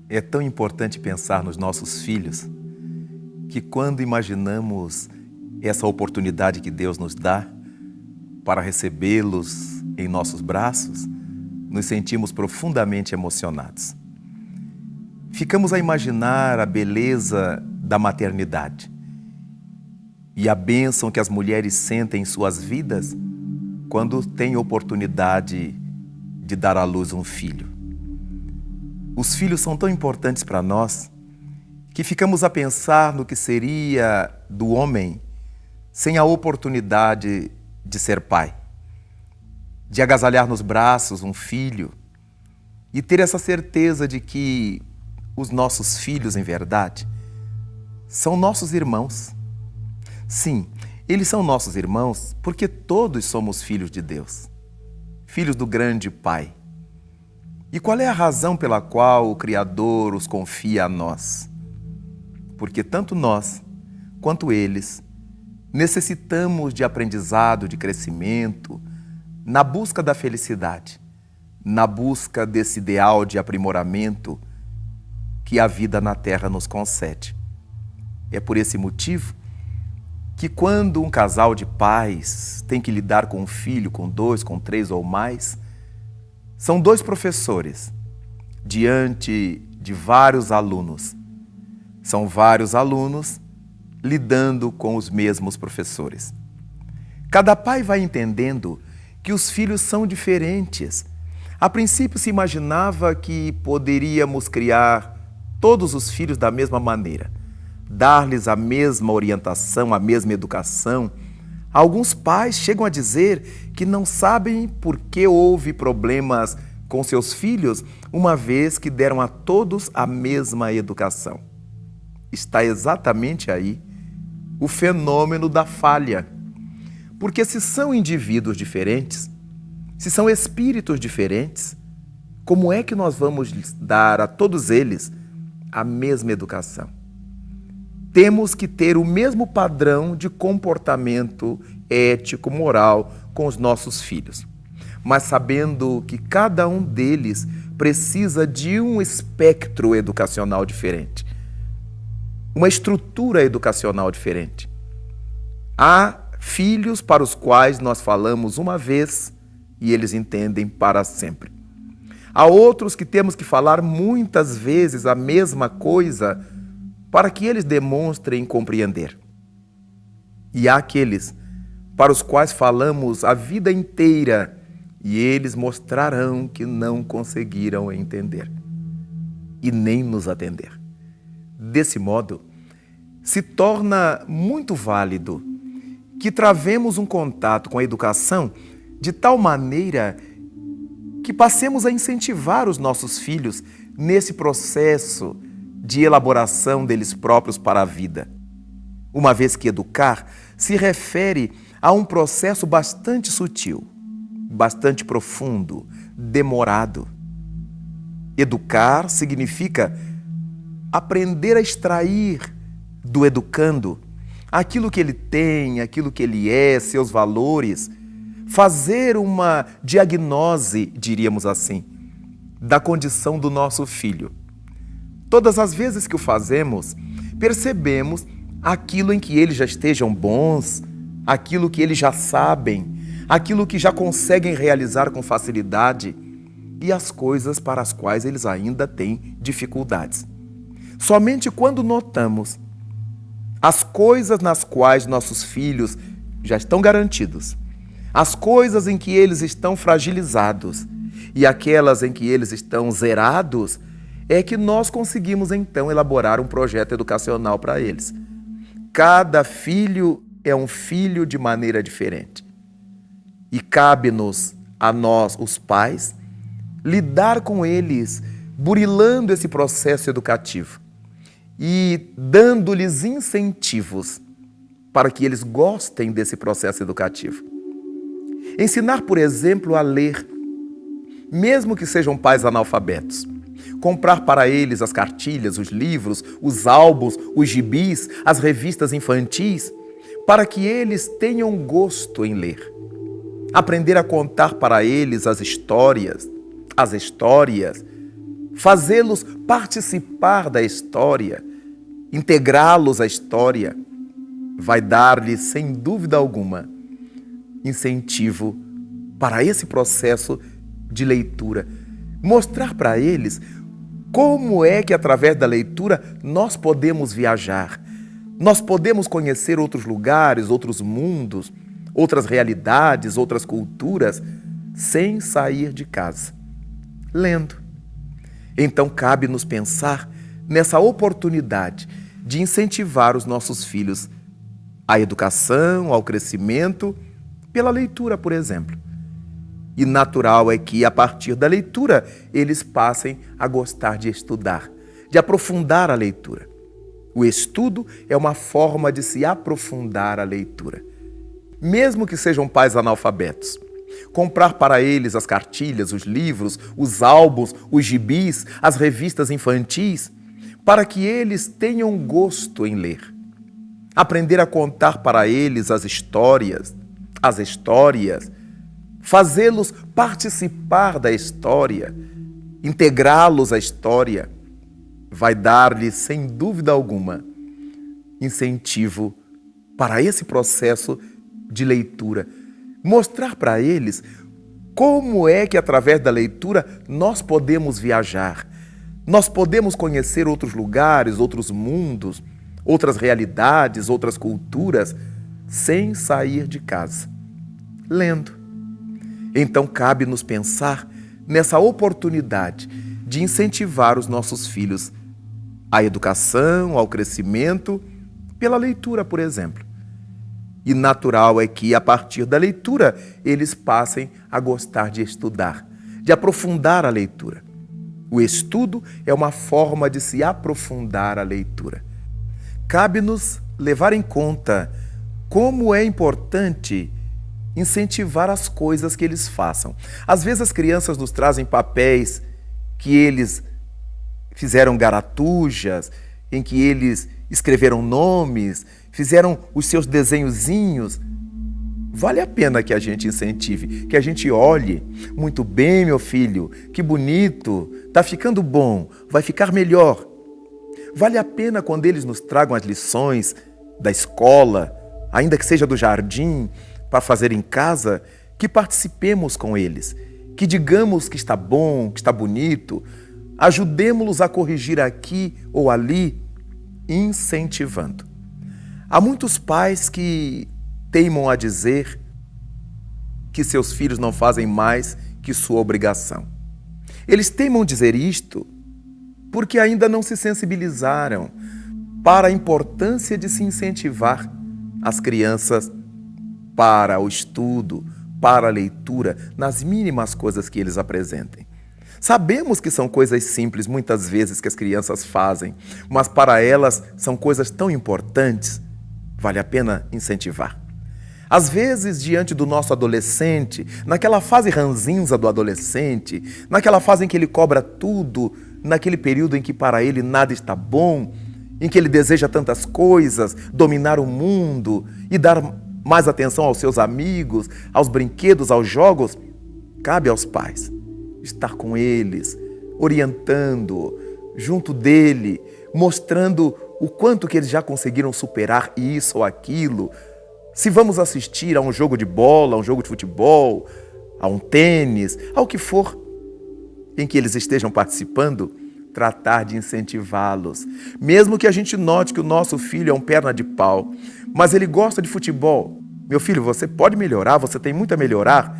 É tão importante pensar nos nossos filhos que quando imaginamos essa oportunidade que Deus nos dá para recebê-los em nossos braços, nos sentimos profundamente emocionados. Ficamos a imaginar a beleza da maternidade e a bênção que as mulheres sentem em suas vidas quando têm oportunidade de dar à luz um filho. Os filhos são tão importantes para nós que ficamos a pensar no que seria do homem sem a oportunidade de ser pai, de agasalhar nos braços um filho e ter essa certeza de que os nossos filhos, em verdade, são nossos irmãos. Sim, eles são nossos irmãos porque todos somos filhos de Deus, filhos do grande Pai. E qual é a razão pela qual o Criador os confia a nós? Porque tanto nós quanto eles necessitamos de aprendizado, de crescimento, na busca da felicidade, na busca desse ideal de aprimoramento que a vida na Terra nos concede. É por esse motivo que quando um casal de pais tem que lidar com um filho, com 2, com 3 ou mais, são 2 professores diante de vários alunos. São vários alunos lidando com os mesmos professores. Cada pai vai entendendo que os filhos são diferentes. A princípio se imaginava que poderíamos criar todos os filhos da mesma maneira, dar-lhes a mesma orientação, a mesma educação. Alguns pais chegam a dizer que não sabem por que houve problemas com seus filhos, uma vez que deram a todos a mesma educação. Está exatamente aí o fenômeno da falha. Porque se são indivíduos diferentes, se são espíritos diferentes, como é que nós vamos dar a todos eles a mesma educação? Temos que ter o mesmo padrão de comportamento ético, moral com os nossos filhos, mas sabendo que cada um deles precisa de um espectro educacional diferente, uma estrutura educacional diferente. Há filhos para os quais nós falamos uma vez e eles entendem para sempre. Há outros que temos que falar muitas vezes a mesma coisa para que eles demonstrem compreender. E há aqueles para os quais falamos a vida inteira e eles mostrarão que não conseguiram entender e nem nos atender. Desse modo, se torna muito válido que travemos um contato com a educação de tal maneira que passemos a incentivar os nossos filhos nesse processo de elaboração deles próprios para a vida. Uma vez que educar se refere a um processo bastante sutil, bastante profundo, demorado. Educar significa aprender a extrair do educando aquilo que ele tem, aquilo que ele é, seus valores, fazer uma diagnose, diríamos assim, da condição do nosso filho. Todas as vezes que o fazemos, percebemos aquilo em que eles já estejam bons, aquilo que eles já sabem, aquilo que já conseguem realizar com facilidade e as coisas para as quais eles ainda têm dificuldades. Somente quando notamos as coisas nas quais nossos filhos já estão garantidos, as coisas em que eles estão fragilizados e aquelas em que eles estão zerados, é que nós conseguimos então elaborar um projeto educacional para eles. Cada filho é um filho de maneira diferente. E cabe-nos a nós, os pais, lidar com eles, burilando esse processo educativo e dando-lhes incentivos para que eles gostem desse processo educativo. Ensinar, por exemplo, a ler, mesmo que sejam pais analfabetos. Comprar para eles as cartilhas, os livros, os álbuns, os gibis, as revistas infantis, para que eles tenham gosto em ler. Aprender a contar para eles as histórias, fazê-los participar da história, integrá-los à história, vai dar-lhes, sem dúvida alguma, incentivo para esse processo de leitura. Mostrar para eles como é que, através da leitura, nós podemos viajar, nós podemos conhecer outros lugares, outros mundos, outras realidades, outras culturas, sem sair de casa, lendo. Então, cabe-nos pensar nessa oportunidade de incentivar os nossos filhos à educação, ao crescimento, pela leitura, por exemplo. E natural é que, a partir da leitura, eles passem a gostar de estudar, de aprofundar a leitura. O estudo é uma forma de se aprofundar a leitura. Mesmo que sejam pais analfabetos, comprar para eles as cartilhas, os livros, os álbuns, os gibis, as revistas infantis, para que eles tenham gosto em ler. Aprender a contar para eles as histórias, fazê-los participar da história, integrá-los à história, vai dar-lhes, sem dúvida alguma, incentivo para esse processo de leitura. Mostrar para eles como é que, através da leitura, nós podemos viajar, nós podemos conhecer outros lugares, outros mundos, outras realidades, outras culturas, sem sair de casa, lendo. Então, cabe-nos pensar nessa oportunidade de incentivar os nossos filhos à educação, ao crescimento, pela leitura, por exemplo. E natural é que, a partir da leitura, eles passem a gostar de estudar, de aprofundar a leitura. O estudo é uma forma de se aprofundar a leitura. Cabe-nos levar em conta como é importante incentivar as coisas que eles façam. Às vezes as crianças nos trazem papéis que eles fizeram garatujas, em que eles escreveram nomes, fizeram os seus desenhozinhos. Vale a pena que a gente incentive, que a gente olhe. Muito bem, meu filho, que bonito, tá ficando bom, vai ficar melhor. Vale a pena quando eles nos tragam as lições da escola, ainda que seja do jardim, para fazer em casa, que participemos com eles, que digamos que está bom, que está bonito, ajudemos-los a corrigir aqui ou ali, incentivando. Há muitos pais que teimam a dizer que seus filhos não fazem mais que sua obrigação. Eles teimam dizer isto porque ainda não se sensibilizaram para a importância de se incentivar as crianças para o estudo, para a leitura, nas mínimas coisas que eles apresentem. Sabemos que são coisas simples, muitas vezes, que as crianças fazem, mas para elas são coisas tão importantes, vale a pena incentivar. Às vezes, diante do nosso adolescente, naquela fase ranzinza do adolescente, naquela fase em que ele cobra tudo, naquele período em que para ele nada está bom, em que ele deseja tantas coisas, dominar o mundo e dar mais atenção aos seus amigos, aos brinquedos, aos jogos, cabe aos pais estar com eles, orientando, junto dele, mostrando o quanto que eles já conseguiram superar isso ou aquilo. Se vamos assistir a um jogo de bola, a um jogo de futebol, a um tênis, ao que for em que eles estejam participando, tratar de incentivá-los. Mesmo que a gente note que o nosso filho é um perna de pau, mas ele gosta de futebol. Meu filho, você pode melhorar, você tem muito a melhorar.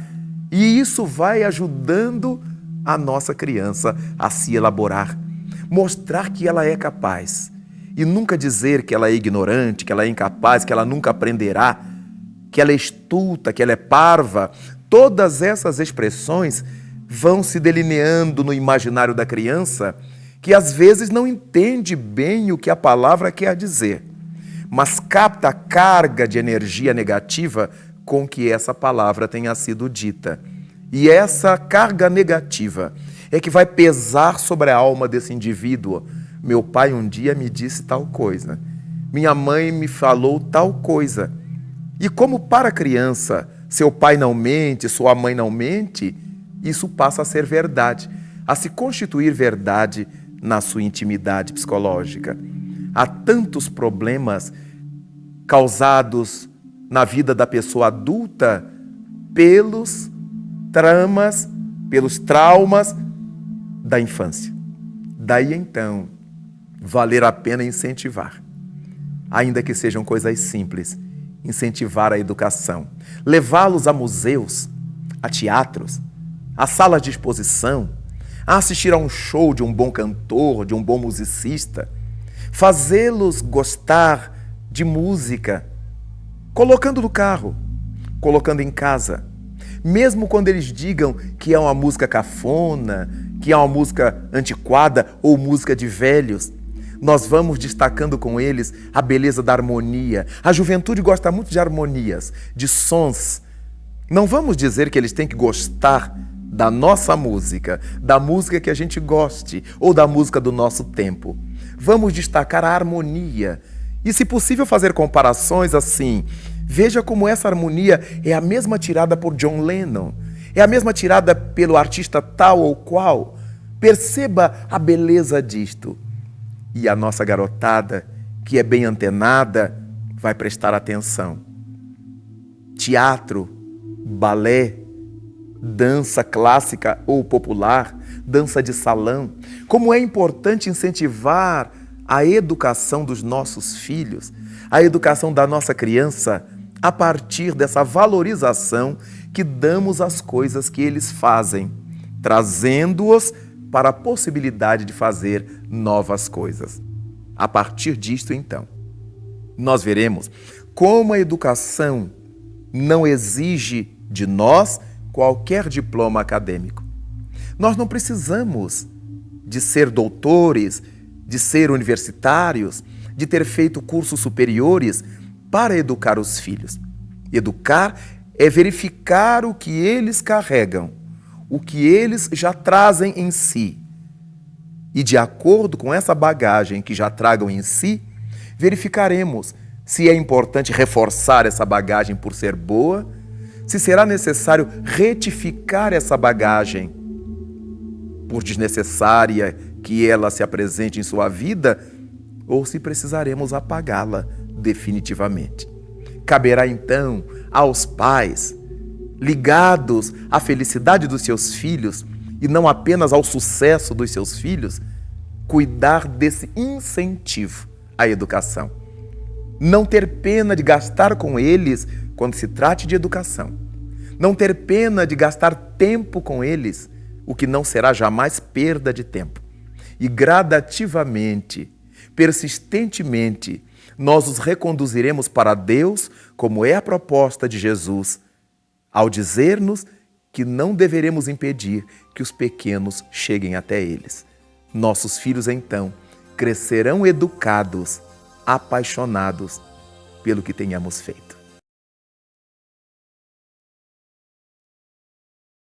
E isso vai ajudando a nossa criança a se elaborar. Mostrar que ela é capaz. E nunca dizer que ela é ignorante, que ela é incapaz, que ela nunca aprenderá, que ela é estulta, que ela é parva. Todas essas expressões vão se delineando no imaginário da criança, que às vezes não entende bem o que a palavra quer dizer, mas capta a carga de energia negativa com que essa palavra tenha sido dita. E essa carga negativa é que vai pesar sobre a alma desse indivíduo. Meu pai um dia me disse tal coisa, minha mãe me falou tal coisa. E como para a criança seu pai não mente, sua mãe não mente, isso passa a ser verdade, a se constituir verdade na sua intimidade psicológica. Há tantos problemas causados na vida da pessoa adulta pelos traumas da infância. Daí então, valer a pena incentivar, ainda que sejam coisas simples, incentivar a educação, levá-los a museus, a teatros, a salas de exposição, a assistir a um show de um bom cantor, de um bom musicista, fazê-los gostar de música, colocando no carro, colocando em casa, mesmo quando eles digam que é uma música cafona, que é uma música antiquada ou música de velhos, nós vamos destacando com eles a beleza da harmonia. A juventude gosta muito de harmonias, de sons. Não vamos dizer que eles têm que gostar da nossa música, da música que a gente goste ou da música do nosso tempo. Vamos destacar a harmonia e, se possível, fazer comparações assim. Veja como essa harmonia é a mesma tirada por John Lennon, é a mesma tirada pelo artista tal ou qual. Perceba a beleza disto. E a nossa garotada, que é bem antenada, vai prestar atenção. Teatro, balé, dança clássica ou popular, dança de salão. Como é importante incentivar a educação dos nossos filhos, a educação da nossa criança, a partir dessa valorização que damos às coisas que eles fazem, trazendo-os para a possibilidade de fazer novas coisas. A partir disto, então, nós veremos como a educação não exige de nós qualquer diploma acadêmico. Nós não precisamos de ser doutores, de ser universitários, de ter feito cursos superiores para educar os filhos. Educar é verificar o que eles carregam, o que eles já trazem em si. E de acordo com essa bagagem que já tragam em si, verificaremos se é importante reforçar essa bagagem por ser boa, se será necessário retificar essa bagagem por desnecessária que ela se apresente em sua vida, ou se precisaremos apagá-la definitivamente. Caberá então aos pais, ligados à felicidade dos seus filhos e não apenas ao sucesso dos seus filhos, cuidar desse incentivo à educação. Não ter pena de gastar com eles quando se trate de educação. Não ter pena de gastar tempo com eles, o que não será jamais perda de tempo. E gradativamente, persistentemente, nós os reconduziremos para Deus, como é a proposta de Jesus, ao dizer-nos que não deveremos impedir que os pequenos cheguem até eles. Nossos filhos, então, crescerão educados, apaixonados pelo que tenhamos feito.